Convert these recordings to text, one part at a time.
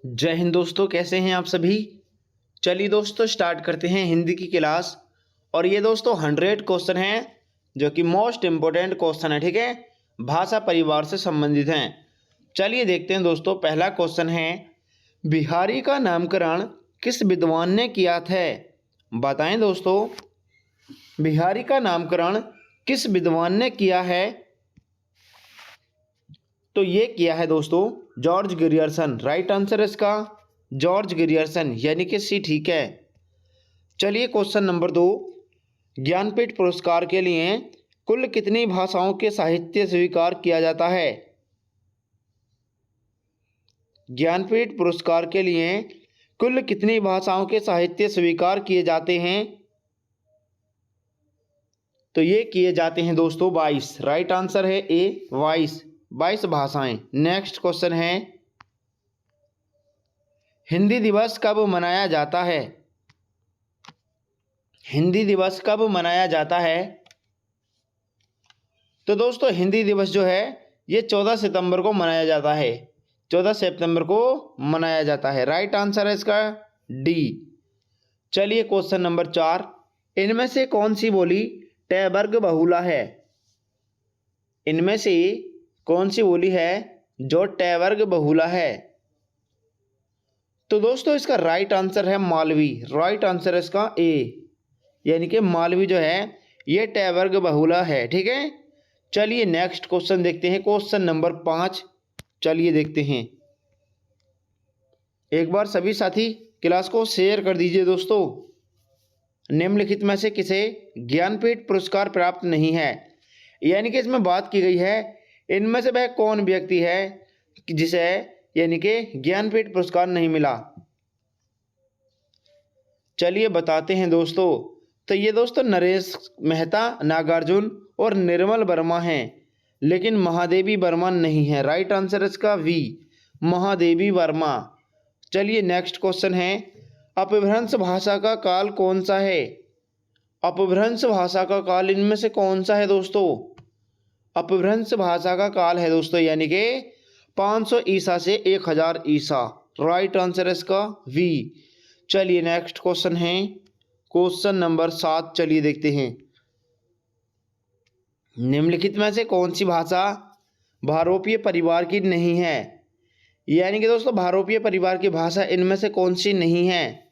जय हिंद दोस्तों, कैसे हैं आप सभी। चलिए दोस्तों स्टार्ट करते हैं हिंदी की क्लास। और ये दोस्तों 100 क्वेश्चन हैं जो कि मोस्ट इम्पोर्टेंट क्वेश्चन है, ठीक है। भाषा परिवार से संबंधित हैं। चलिए देखते हैं दोस्तों। पहला क्वेश्चन है, बिहारी का नामकरण किस विद्वान ने किया था। बताएं दोस्तों, बिहारी का नामकरण किस विद्वान ने किया है। तो ये किया है दोस्तों जॉर्ज ग्रियर्सन। राइट आंसर है इसका जॉर्ज ग्रियर्सन, यानी कि सी ठीक है। चलिए क्वेश्चन नंबर 2, ज्ञानपीठ पुरस्कार के लिए कुल कितनी भाषाओं के साहित्य स्वीकार किया जाता है। ज्ञानपीठ पुरस्कार के लिए कुल कितनी भाषाओं के साहित्य स्वीकार किए जाते हैं। तो ये किए जाते हैं दोस्तों 22। राइट आंसर है ए 22 भाषाएं। नेक्स्ट क्वेश्चन है, हिंदी दिवस कब मनाया जाता है। हिंदी दिवस कब मनाया जाता है। तो दोस्तों हिंदी दिवस जो है ये 14 सितंबर को मनाया जाता है। 14 सितंबर को मनाया जाता है। राइट आंसर है इसका डी। चलिए क्वेश्चन नंबर 4, इनमें से कौन सी बोली ट वर्ग बहुला है। इनमें से कौन सी बोली है जो ट वर्ग बहुला है। तो दोस्तों इसका राइट आंसर है मालवी। राइट आंसर है इसका ए, यानी कि मालवी जो है ये ट वर्ग बहुला है, ठीक है। चलिए नेक्स्ट क्वेश्चन देखते हैं, क्वेश्चन नंबर 5। चलिए देखते हैं। एक बार सभी साथी क्लास को शेयर कर दीजिए दोस्तों। निम्नलिखित में से किसे ज्ञानपीठ पुरस्कार प्राप्त नहीं है। यानी कि इसमें बात की गई है इनमें से वह कौन व्यक्ति है जिसे यानी कि ज्ञानपीठ पुरस्कार नहीं मिला। चलिए बताते हैं दोस्तों। तो ये दोस्तों नरेश मेहता, नागार्जुन और निर्मल वर्मा हैं, लेकिन महादेवी वर्मा नहीं है। राइट आंसर इसका वी, महादेवी वर्मा। चलिए नेक्स्ट क्वेश्चन है, अपभ्रंश भाषा का काल कौन सा है। अपभ्रंश भाषा का काल इनमें से कौन सा है दोस्तों। अपभ्रंश भाषा का काल है दोस्तों यानी कि 500 ईसा से 1000 ईसा। राइट आंसर इसका वी। चलिए नेक्स्ट क्वेश्चन है, क्वेश्चन नंबर 7। चलिए देखते हैं, निम्नलिखित में से कौन सी भाषा भारोपीय परिवार की नहीं है। यानी कि दोस्तों भारोपीय परिवार की भाषा इनमें से कौन सी नहीं है।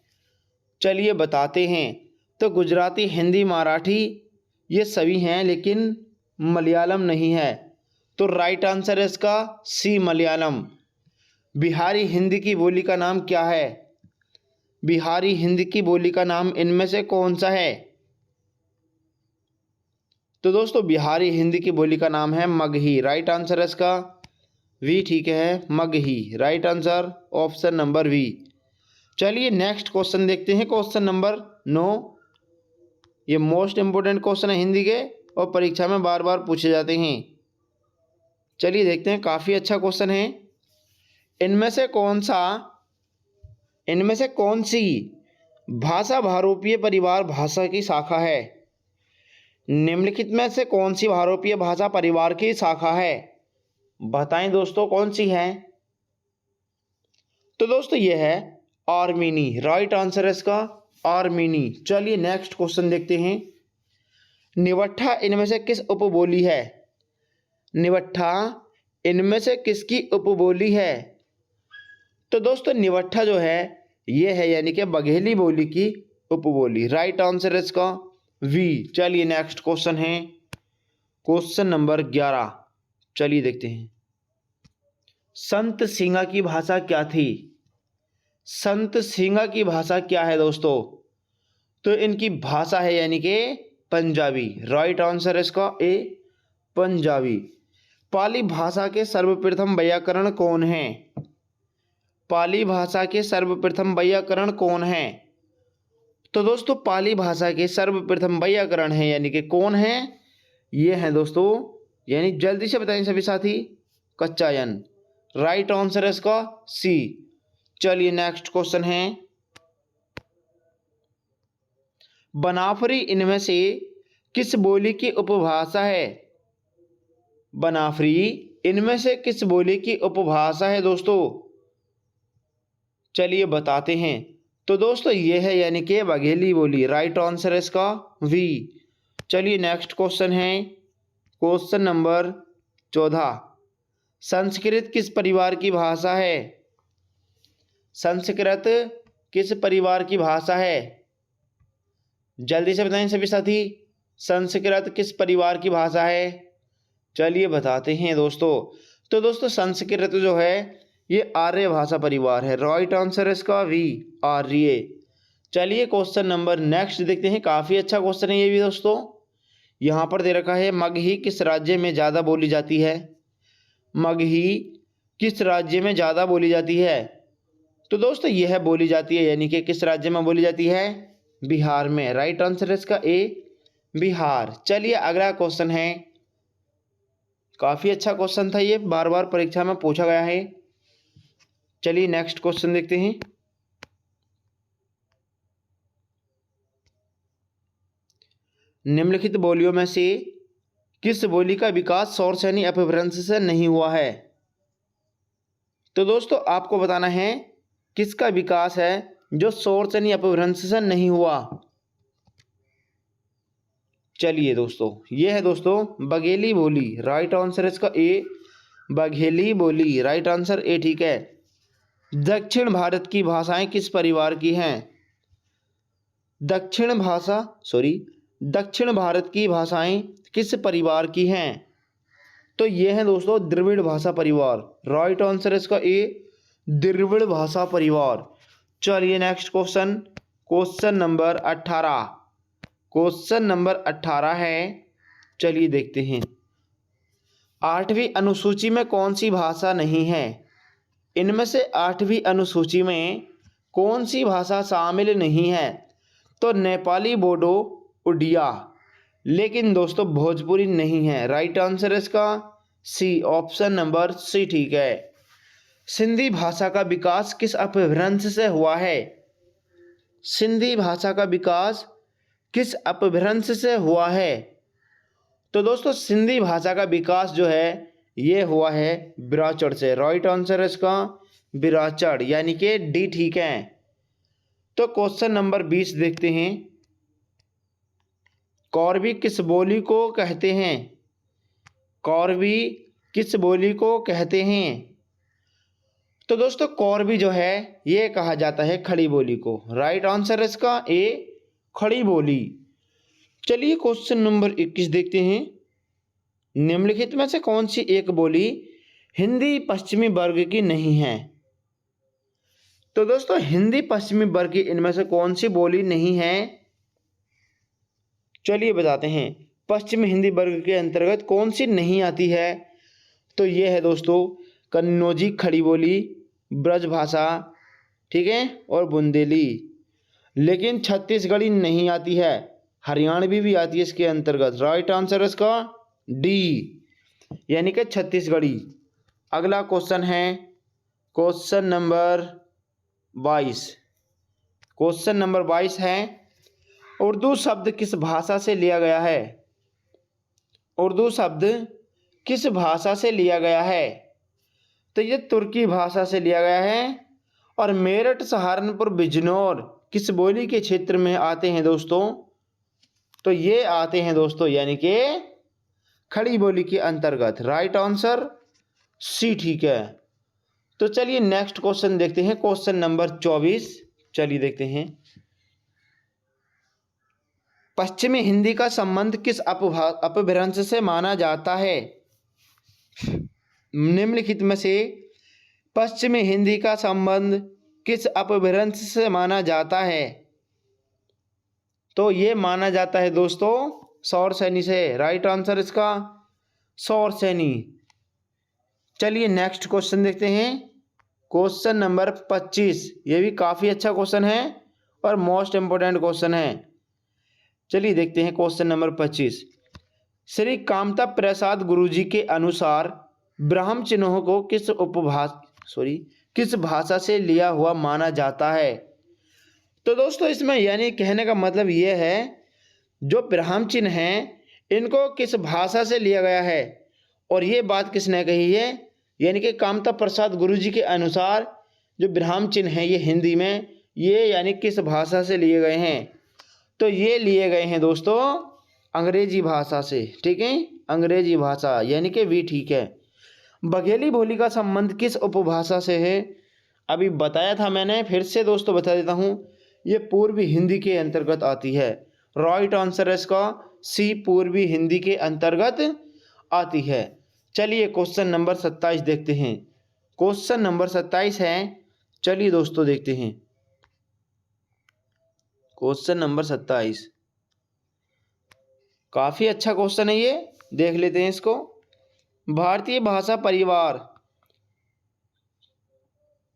चलिए बताते हैं। तो गुजराती, हिंदी, मराठी ये सभी हैं, लेकिन मलयालम नहीं है। तो राइट आंसर है इसका सी, मलयालम। बिहारी हिंदी की बोली का नाम क्या है। बिहारी हिंदी की बोली का नाम इनमें से कौन सा है। तो दोस्तों बिहारी हिंदी की बोली का नाम है मगही। राइट आंसर है इसका वी, ठीक है, Magahi. Right answer option number B. चलिए नेक्स्ट क्वेश्चन देखते हैं, क्वेश्चन नंबर 9। ये मोस्ट इंपोर्टेंट क्वेश्चन है हिंदी के और परीक्षा में बार बार पूछे जाते हैं। चलिए देखते हैं, काफ़ी अच्छा क्वेश्चन है। इनमें से कौन सी भाषा भारोपीय परिवार भाषा की शाखा है। निम्नलिखित में से कौन सी भारोपीय भाषा परिवार की शाखा है। बताएं दोस्तों कौन सी है। तो दोस्तों ये है आर्मीनी। राइट आंसर है इसका आर्मीनी। चलिए नेक्स्ट क्वेश्चन देखते हैं, निवट्ठा इनमें से किस उपबोली है। निवट्ठा इनमें से किसकी उपबोली है। तो दोस्तों निवट्ठा जो है ये है यानी कि बघेली बोली की उपबोली। राइट आंसर है इसका वी। चलिए नेक्स्ट क्वेश्चन है, क्वेश्चन नंबर 11। चलिए देखते हैं, संत सिंगा की भाषा क्या थी। संत सिंगा की भाषा क्या है दोस्तों। तो इनकी भाषा है यानी कि पंजाबी। राइट आंसर है इसका ए, पंजाबी। पाली भाषा के सर्वप्रथम वैयाकरण कौन है। पाली भाषा के सर्वप्रथम वैयाकरण कौन है। तो दोस्तों पाली भाषा के सर्वप्रथम वैयाकरण है यानी कि कौन है, ये है दोस्तों, यानी जल्दी से बताएं सभी साथी, कच्चायन। राइट आंसर है इसका सी। चलिए नेक्स्ट क्वेश्चन है, बनाफरी इनमें से किस बोली की उपभाषा है। बनाफरी इनमें से किस बोली की उपभाषा है दोस्तों। चलिए बताते हैं। तो दोस्तों ये है यानी कि बघेली बोली, राइट आंसर है इसका वी। चलिए नेक्स्ट क्वेश्चन है, क्वेश्चन नंबर 14। संस्कृत किस परिवार की भाषा है? संस्कृत किस परिवार की भाषा है? जल्दी से बताएं सभी साथी, संस्कृत किस परिवार की भाषा है? चलिए बताते हैं दोस्तों। तो दोस्तों संस्कृत जो है ये आर्य भाषा परिवार है, राइट आंसर है इसका वी, आर्य। चलिए क्वेश्चन नंबर नेक्स्ट देखते हैं, काफ़ी अच्छा क्वेश्चन है ये भी दोस्तों। यहाँ पर दे रखा है मगही किस राज्य में ज़्यादा बोली जाती है? मगही किस राज्य में ज़्यादा बोली जाती है? तो दोस्तों यह बोली जाती है यानी कि किस राज्य में बोली जाती है? बिहार में, राइट आंसर है इसका ए, बिहार। चलिए अगला क्वेश्चन है, काफ़ी अच्छा क्वेश्चन था ये, बार बार परीक्षा में पूछा गया है। चलिए नेक्स्ट क्वेश्चन देखते हैं। निम्नलिखित बोलियों में से किस बोली का विकास शौरसेनी अपभ्रंश से नहीं हुआ है? तो दोस्तों आपको बताना है किसका विकास है जो शौरसेनी अपभ्रंश से नहीं हुआ। चलिए दोस्तों ये है दोस्तों बघेली बोली, राइट आंसर इसका ए, बघेली बोली, राइट आंसर ए, ठीक है। दक्षिण भारत की भाषाएं किस परिवार की हैं? दक्षिण भारत की भाषाएं किस परिवार की हैं? तो ये है दोस्तों द्रविड़ भाषा परिवार, राइट आंसर इसका ए, द्रविड़ भाषा परिवार। चलिए next question, question number 18। Question number 18 है, चलिए देखते हैं। 8वीं अनुसूची में कौन सी भाषा नहीं है? इनमें से 8वीं अनुसूची में कौन सी भाषा शामिल नहीं है? तो नेपाली, बोडो, उड़िया, लेकिन दोस्तों भोजपुरी नहीं है, राइट आंसर है इसका सी, ऑप्शन नंबर सी, ठीक है। सिंधी भाषा का विकास किस अपभ्रंश से हुआ है? सिंधी भाषा का विकास किस अपभ्रंश से हुआ है? तो दोस्तों सिंधी भाषा का विकास जो है ये हुआ है विराचड़ से, राइट आंसर है इसका विराचड़, यानी कि डी, ठीक है। तो क्वेश्चन नंबर 20 देखते हैं। कौरवी किस बोली को कहते हैं? कौरवी किस बोली को कहते हैं? तो दोस्तों कौरवी जो है ये कहा जाता है खड़ी बोली को, राइट आंसर है इसका ए, खड़ी बोली। चलिए क्वेश्चन नंबर 21 देखते हैं। निम्नलिखित में से कौन सी एक बोली हिंदी पश्चिमी वर्ग की नहीं है? तो दोस्तों हिंदी पश्चिमी वर्ग की इनमें से कौन सी बोली नहीं है? चलिए बताते हैं। पश्चिमी हिंदी वर्ग के अंतर्गत कौन सी नहीं आती है? तो ये है दोस्तों कन्नौजी खड़ी बोली, ब्रजभाषा, ठीक है, और बुंदेली। लेकिन छत्तीसगढ़ी नहीं आती है, हरियाणवी भी आती है इसके अंतर्गत, राइट आंसर है इसका डी, यानी कि छत्तीसगढ़ी। अगला क्वेश्चन है क्वेश्चन नंबर 22। क्वेश्चन नंबर 22 है, उर्दू शब्द किस भाषा से लिया गया है? उर्दू शब्द किस भाषा से लिया गया है? तो ये तुर्की भाषा से लिया गया है। और मेरठ, सहारनपुर, बिजनौर किस बोली के क्षेत्र में आते हैं दोस्तों? तो ये आते हैं दोस्तों यानी कि खड़ी बोली के अंतर्गत, राइट आंसर सी, ठीक है। तो चलिए नेक्स्ट क्वेश्चन देखते हैं, क्वेश्चन नंबर 24। चलिए देखते हैं। पश्चिमी हिंदी का संबंध किस अपभ्रंश से माना जाता है? निम्नलिखित में से पश्चिमी हिंदी का संबंध किस अपभ्रंश से माना जाता है? तो ये माना जाता है दोस्तों शौरसेनी से, राइट आंसर इसका शौरसेनी। चलिए नेक्स्ट क्वेश्चन देखते हैं, क्वेश्चन नंबर 25। ये भी काफ़ी अच्छा क्वेश्चन है और मोस्ट इम्पोर्टेंट क्वेश्चन है। चलिए देखते हैं क्वेश्चन नंबर 25। श्री कामता प्रसाद गुरुजी के अनुसार ब्राह्म चिन्हों को किस भाषा से लिया हुआ माना जाता है? तो दोस्तों इसमें यानी कहने का मतलब ये है जो ब्राह्म चिन्ह हैं इनको किस भाषा से लिया गया है, और ये बात किसने कही है? यानी कि कामता प्रसाद गुरुजी के अनुसार जो विराम चिन्ह हैं ये हिंदी में ये यानी किस भाषा से लिए गए हैं? तो ये लिए गए हैं दोस्तों अंग्रेजी भाषा से, ठीक है, अंग्रेजी भाषा, यानी कि वी ठीक है। बघेली बोली का संबंध किस उपभाषा से है? अभी बताया था मैंने, फिर से दोस्तों बता देता हूँ, ये पूर्वी हिंदी के अंतर्गत आती है। राइट आंसर है इसका सी, पूर्वी हिंदी के अंतर्गत आती है। चलिए क्वेश्चन नंबर 27 देखते हैं। क्वेश्चन नंबर 27 है, चलिए दोस्तों देखते हैं क्वेश्चन नंबर 27। काफ़ी अच्छा क्वेश्चन है ये, देख लेते हैं इसको। भारतीय भाषा परिवार,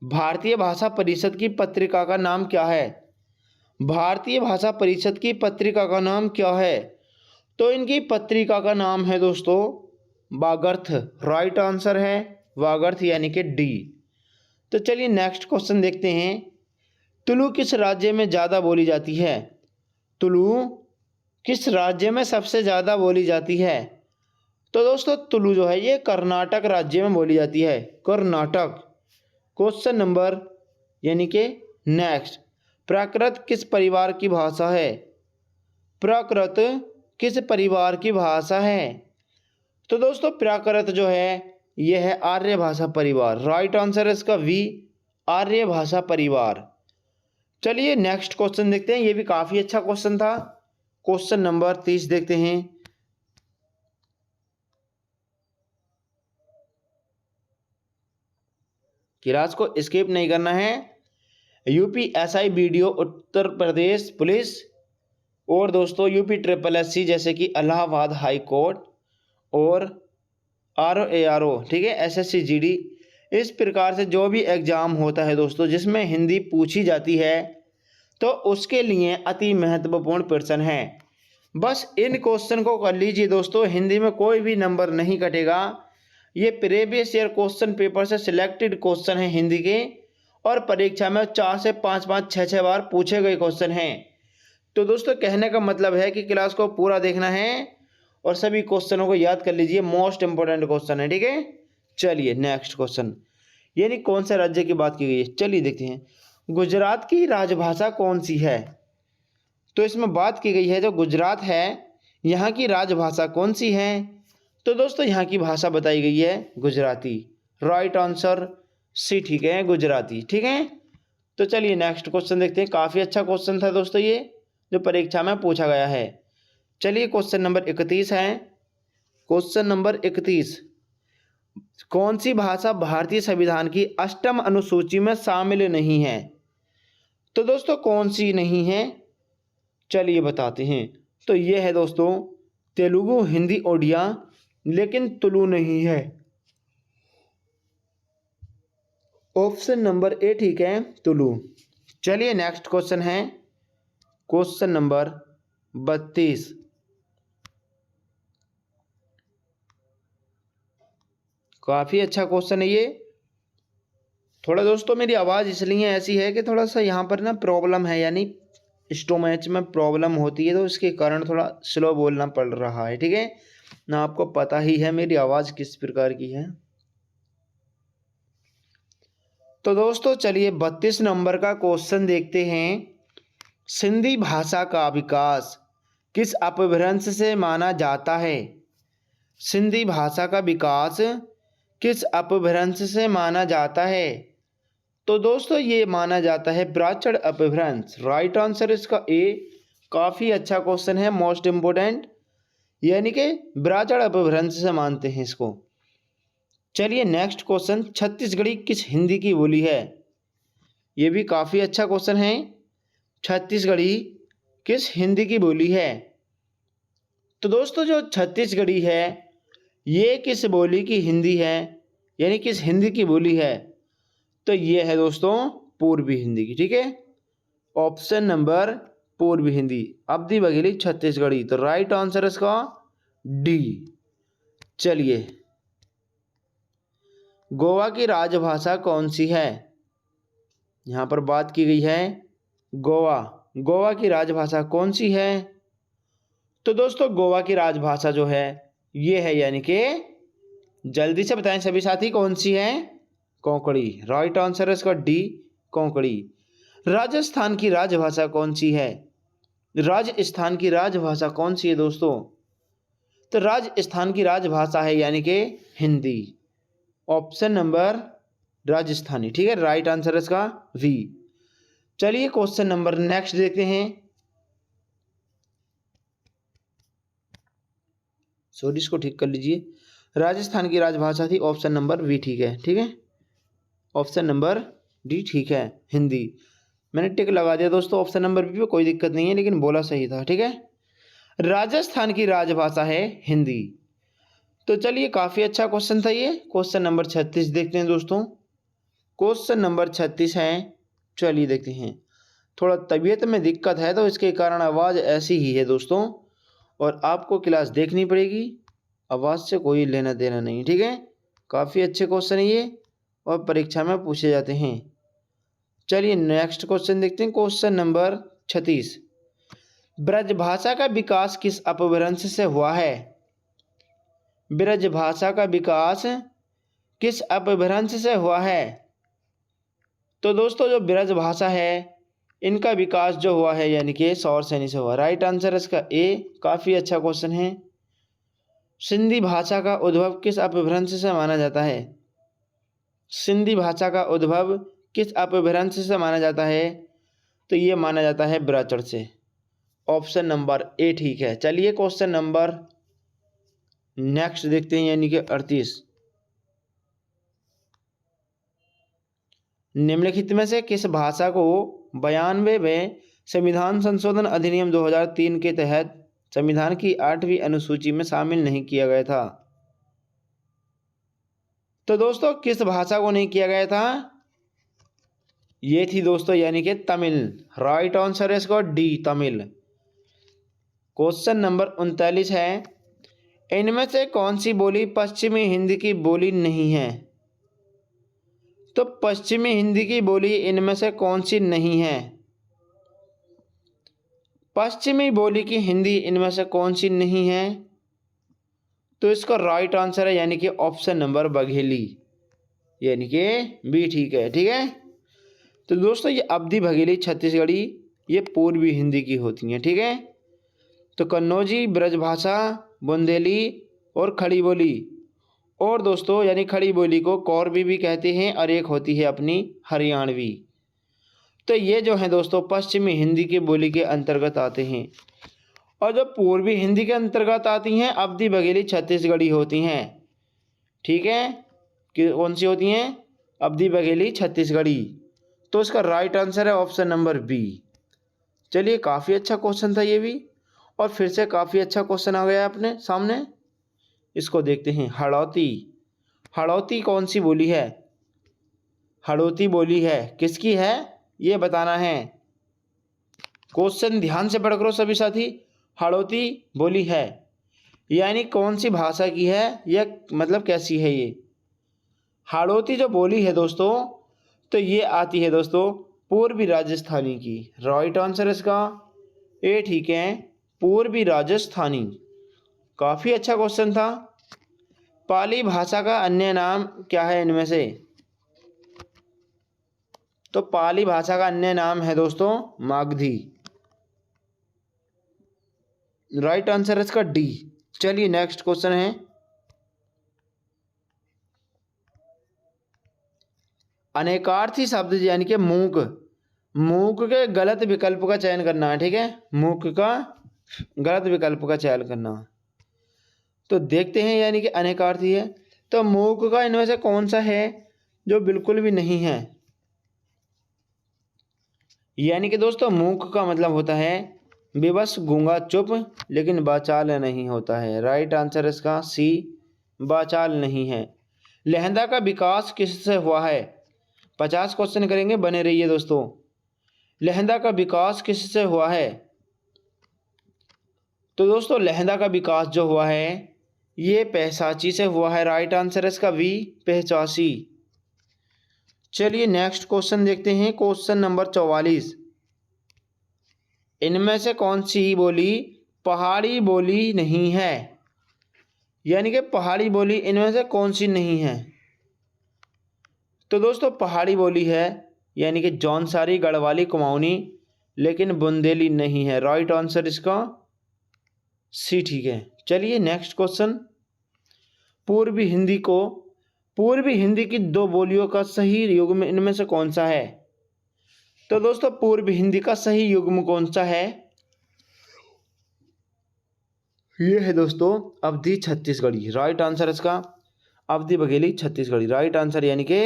भारतीय भाषा परिषद की पत्रिका का नाम क्या है? भारतीय भाषा परिषद की पत्रिका का नाम क्या है? तो इनकी पत्रिका का नाम है दोस्तों वागर्थ। राइट आंसर है वागर्थ यानी कि डी। तो चलिए नेक्स्ट क्वेश्चन देखते हैं। तुलु किस राज्य में ज़्यादा बोली जाती है? तुलु किस राज्य में सबसे ज़्यादा बोली जाती है? तो दोस्तों तुलु जो है ये कर्नाटक राज्य में बोली जाती है, कर्नाटक। क्वेश्चन नंबर यानी कि नेक्स्ट, प्राकृत किस परिवार की भाषा है? प्राकृत किस परिवार की भाषा है? तो दोस्तों प्राकृत जो है यह है आर्य भाषा परिवार। राइट आंसर है इसका वी, आर्य भाषा परिवार। चलिए नेक्स्ट क्वेश्चन देखते हैं, ये भी काफ़ी अच्छा क्वेश्चन था। क्वेश्चन नंबर 30 देखते हैं। क्लास को स्किप नहीं करना है। UPSI video Uttar Pradesh police और दोस्तों यूपी ट्रिपल एससी जैसे कि इलाहाबाद हाई कोर्ट और आरओ, ठीक है, एसएससी जीडी, इस प्रकार से जो भी एग्ज़ाम होता है दोस्तों जिसमें हिंदी पूछी जाती है तो उसके लिए अति महत्वपूर्ण प्रश्न है। बस इन क्वेश्चन को कर लीजिए दोस्तों, हिंदी में कोई भी नंबर नहीं कटेगा। ये प्रीवियस ईयर क्वेश्चन पेपर से सिलेक्टेड क्वेश्चन हैं हिंदी के, और परीक्षा में 4 से 5 6 बार पूछे गए क्वेश्चन हैं। तो दोस्तों कहने का मतलब है कि क्लास को पूरा देखना है और सभी क्वेश्चनों को याद कर लीजिए, मोस्ट इंपोर्टेंट क्वेश्चन है, ठीक है। चलिए नेक्स्ट क्वेश्चन, यानी कौन से राज्य की बात की गई है, चलिए देखते हैं। गुजरात की राजभाषा कौन सी है? तो इसमें बात की गई है जो गुजरात है यहाँ की राजभाषा कौन सी है? तो दोस्तों यहाँ की भाषा बताई गई है गुजराती। राइट आंसर सी ठीक है, गुजराती, ठीक है। तो चलिए नेक्स्ट क्वेश्चन देखते हैं। काफ़ी अच्छा क्वेश्चन था दोस्तों ये, जो परीक्षा में पूछा गया है। चलिए क्वेश्चन नंबर 31 है। क्वेश्चन नंबर 31, कौन सी भाषा भारतीय संविधान की 8वीं अनुसूची में शामिल नहीं है? तो दोस्तों कौन सी नहीं है, चलिए बताते हैं। तो ये है दोस्तों तेलुगु, हिंदी, ओडिया, लेकिन तुलु नहीं है। ऑप्शन नंबर ए ठीक है, तुलु। चलिए नेक्स्ट क्वेश्चन है क्वेश्चन नंबर 32। काफ़ी अच्छा क्वेश्चन है ये। थोड़ा दोस्तों मेरी आवाज़ इसलिए ऐसी है कि थोड़ा सा यहाँ पर ना प्रॉब्लम है, यानी स्टोमच में प्रॉब्लम होती है, तो इसके कारण थोड़ा स्लो बोलना पड़ रहा है, ठीक है ना। आपको पता ही है मेरी आवाज़ किस प्रकार की है। तो दोस्तों चलिए 32 नंबर का क्वेश्चन देखते हैं। सिंधी भाषा का विकास किस अपभ्रंश से माना जाता है? सिंधी भाषा का विकास किस अपभ्रंश से माना जाता है? तो दोस्तों ये माना जाता है ब्राह्मण अपभ्रंश। राइट आंसर इसका ए। काफ़ी अच्छा क्वेश्चन है, मोस्ट इम्पोर्टेंट, यानी कि ब्राह्मण अपभ्रंश से मानते हैं इसको। चलिए नेक्स्ट क्वेश्चन, छत्तीसगढ़ी किस हिंदी की बोली है? ये भी काफ़ी अच्छा क्वेश्चन है। छत्तीसगढ़ी किस हिंदी की बोली है? तो दोस्तों जो छत्तीसगढ़ी है ये किस बोली की हिंदी है, यानी किस हिंदी की बोली है? तो ये है दोस्तों पूर्वी हिंदी की, ठीक है। ऑप्शन नंबर पूर्वी हिंदी, अवधी बघेली छत्तीसगढ़ी। तो राइट आंसर इसका डी। चलिए गोवा की राजभाषा कौन सी है? यहाँ पर बात की गई है गोवा, गोवा की राजभाषा कौन सी है? तो दोस्तों गोवा की राजभाषा जो है ये है, यानी कि जल्दी से बताएं सभी साथी कौन सी है, कोंकणी। राइट आंसर है इसका डी, कोंकणी। राजस्थान की राजभाषा कौन सी है? राजस्थान की राजभाषा कौन सी है दोस्तों? तो राजस्थान की राजभाषा है यानी कि हिंदी। ऑप्शन नंबर राजस्थानी, ठीक है, राइट आंसर है इसका वी। चलिए क्वेश्चन नंबर नेक्स्ट देखते हैं। सॉरी, इसको ठीक कर लीजिए। राजस्थान की राजभाषा थी ऑप्शन नंबर वी, ठीक है, ठीक है, ऑप्शन नंबर डी ठीक है, हिंदी। मैंने टिक लगा दिया दोस्तों ऑप्शन नंबर बी पे, कोई दिक्कत नहीं है, लेकिन बोला सही था, ठीक है। राजस्थान की राजभाषा है हिंदी। तो चलिए काफ़ी अच्छा क्वेश्चन था ये। क्वेश्चन नंबर 36 देखते हैं दोस्तों। क्वेश्चन नंबर 36 है, चलिए देखते हैं। थोड़ा तबीयत में दिक्कत है तो इसके कारण आवाज़ ऐसी ही है दोस्तों, और आपको क्लास देखनी पड़ेगी, आवाज़ से कोई लेना देना नहीं, ठीक है। काफ़ी अच्छे क्वेश्चन है ये और परीक्षा में पूछे जाते हैं। चलिए नेक्स्ट क्वेश्चन देखते हैं। क्वेश्चन नंबर 36, ब्रजभाषा का विकास किस अपभ्रंश से हुआ है? ब्रजभाषा का विकास किस अपभ्रंश से हुआ है? तो दोस्तों जो ब्रजभाषा है इनका विकास जो हुआ है यानी कि सौर सेनी से हुआ। राइट आंसर है इसका ए, काफ़ी अच्छा क्वेश्चन है। सिंधी भाषा का उद्भव किस अपभ्रंश से माना जाता है? सिंधी भाषा का उद्भव किस अपभ्रंश से माना जाता है? तो ये माना जाता है ब्राचर से। ऑप्शन नंबर ए ठीक है। चलिए क्वेश्चन नंबर नेक्स्ट देखते हैं यानी कि 38, निम्नलिखित में से किस भाषा को 92वें संविधान संशोधन अधिनियम 2003 के तहत संविधान की 8वीं अनुसूची में शामिल नहीं किया गया था? तो दोस्तों किस भाषा को नहीं किया गया था? ये थी दोस्तों यानी कि तमिल। राइट आंसर है इसका डी, तमिल। क्वेश्चन नंबर 39 है, इनमें से कौन सी बोली पश्चिमी हिंदी की बोली नहीं है? तो पश्चिमी हिंदी की बोली इनमें से कौन सी नहीं है? पश्चिमी बोली की हिंदी इनमें से कौन सी नहीं है? तो इसका राइट आंसर है यानी कि ऑप्शन नंबर बघेली, यानी कि बी ठीक है, ठीक है। तो दोस्तों ये अवधी, बघेली, छत्तीसगढ़ी ये पूर्वी हिंदी की होती हैं, ठीक है। तो कन्नौजी, ब्रजभाषा, बुंदेली और खड़ी बोली, और दोस्तों यानी खड़ी बोली को कौरवी भी कहते हैं और एक होती है अपनी हरियाणवी। तो ये जो है दोस्तों पश्चिमी हिंदी की बोली के अंतर्गत आते हैं, और जो पूर्वी हिंदी के अंतर्गत आती हैं अवधी, बघेली, छत्तीसगढ़ी होती हैं, ठीक है। कि कौन सी होती हैं? अवधी, बघेली, छत्तीसगढ़ी। तो इसका राइट आंसर है ऑप्शन नंबर बी। चलिए काफ़ी अच्छा क्वेश्चन था ये भी, और फिर से काफ़ी अच्छा क्वेश्चन आ गया अपने सामने। इसको देखते हैं। हड़ौती, हड़ौती कौन सी बोली है? हड़ौती बोली है किसकी है ये बताना है। क्वेश्चन ध्यान से पढ़ करो सभी साथी। हड़ौती बोली है यानी कौन सी भाषा की है, यह मतलब कैसी है ये? हाड़ौती जो बोली है दोस्तों, तो ये आती है दोस्तों पूर्वी राजस्थानी की। राइट आंसर इसका ए ठीक है, पूर्वी राजस्थानी। काफ़ी अच्छा क्वेश्चन था। पाली भाषा का अन्य नाम क्या है इनमें से? तो पाली भाषा का अन्य नाम है दोस्तों मागधी। राइट आंसर है इसका डी। चलिए नेक्स्ट क्वेश्चन है, अनेकार्थी शब्द यानी कि मूक, मूक के गलत विकल्प का चयन करना है, ठीक है। मूक का गलत विकल्प का चयन करना। तो देखते हैं यानी कि अनेकार्थी है, तो मूक का इनमें से कौन सा है जो बिल्कुल भी नहीं है? यानी कि दोस्तों मूक का मतलब होता है बेबस, गूंगा, चुप, लेकिन बाचाल नहीं होता है। राइट आंसर इसका सी, बाचाल नहीं है। लहंदा का विकास किससे हुआ है? 50 क्वेश्चन करेंगे, बने रहिए दोस्तों। लहंदा का विकास किससे हुआ है? तो दोस्तों लहंदा का विकास जो हुआ है ये पहचाची से हुआ है। राइट आंसर है इसका वी, पहचाची। चलिए नेक्स्ट क्वेश्चन देखते हैं। क्वेश्चन नंबर 44, इनमें से कौन सी बोली पहाड़ी बोली नहीं है? यानी कि पहाड़ी बोली इनमें से कौन सी नहीं है? तो दोस्तों पहाड़ी बोली है, यानी कि जौनसारी, गढ़वाली, कुमाऊनी, लेकिन बुंदेली नहीं है। राइट आंसर इसका सी, ठीक है। चलिए नेक्स्ट क्वेश्चन। पूर्वी हिंदी की दो बोलियों का सही युग्म इनमें से कौन सा है? तो दोस्तों पूर्वी हिंदी का सही युग्म कौन सा है? ये है दोस्तों अवधी छत्तीसगढ़ी। राइट आंसर इसका अवधी बघेली छत्तीसगढ़ी। राइट आंसर यानी कि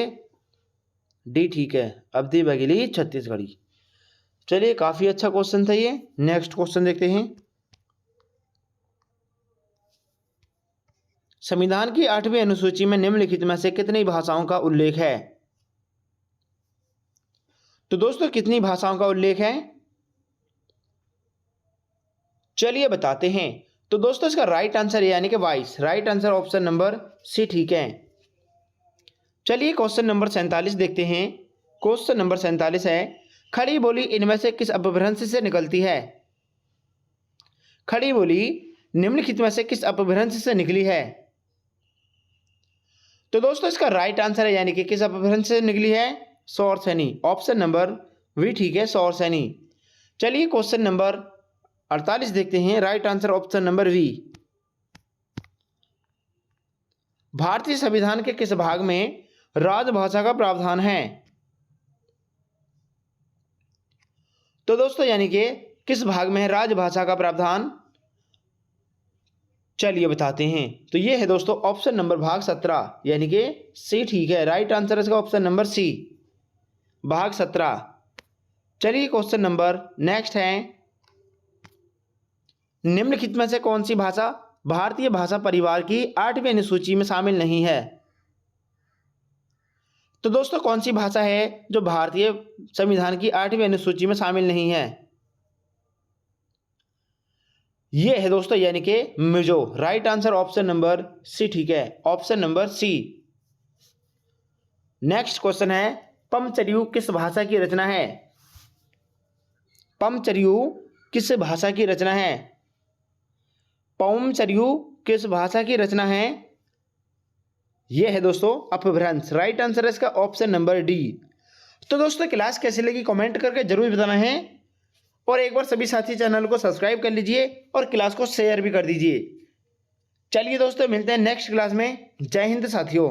डी, ठीक है, अवधी बघेली छत्तीसगढ़ी। चलिए काफी अच्छा क्वेश्चन था ये। नेक्स्ट क्वेश्चन देखते हैं। संविधान की 8वीं अनुसूची में निम्नलिखित में से कितनी भाषाओं का उल्लेख है? तो दोस्तों कितनी भाषाओं का उल्लेख है? चलिए बताते हैं। तो दोस्तों इसका राइट आंसर यानी कि 22। Right answer option number C, ठीक है। चलिए क्वेश्चन नंबर 47 देखते हैं। क्वेश्चन नंबर 47 है, खड़ी बोली इनमें से किस अपभ्रंश से निकलती है? खड़ी बोली निम्नलिखित में से किस अपभ्रंश से निकली है? तो दोस्तों इसका राइट आंसर है, यानी कि किस अपभ्रंश से निकली है? सौरसेनी। ऑप्शन नंबर वी, ठीक है, सौरसेनी। चलिए क्वेश्चन नंबर 48 देखते हैं। Right answer option number B. भारतीय संविधान के किस भाग में राजभाषा का प्रावधान है? तो दोस्तों यानी कि किस भाग में है राजभाषा का प्रावधान? चलिए बताते हैं। तो ये है दोस्तों ऑप्शन नंबर भाग 17, यानी कि सी, ठीक है। राइट आंसर इसका ऑप्शन नंबर सी, भाग 17। चलिए क्वेश्चन नंबर नेक्स्ट है, निम्नलिखित में से कौन सी भाषा भारतीय भाषा परिवार की 8वीं अनुसूची में शामिल नहीं है? तो दोस्तों कौन सी भाषा है जो भारतीय संविधान की 8वीं अनुसूची में शामिल नहीं है? ये है दोस्तों यानी कि Mizo. Right answer option number C, ठीक है, option number C. Next question है, पमचर्यू किस भाषा की रचना है? पमचर्यू किस भाषा की रचना है? पमचर्यू किस भाषा की रचना है? यह है दोस्तों अपभ्रंश। राइट आंसर है इसका ऑप्शन नंबर डी। तो दोस्तों क्लास कैसी लगी कमेंट करके जरूर बताना है, और एक बार सभी साथी चैनल को सब्सक्राइब कर लीजिए और क्लास को शेयर भी कर दीजिए। चलिए दोस्तों मिलते हैं नेक्स्ट क्लास में। जय हिंद साथियों।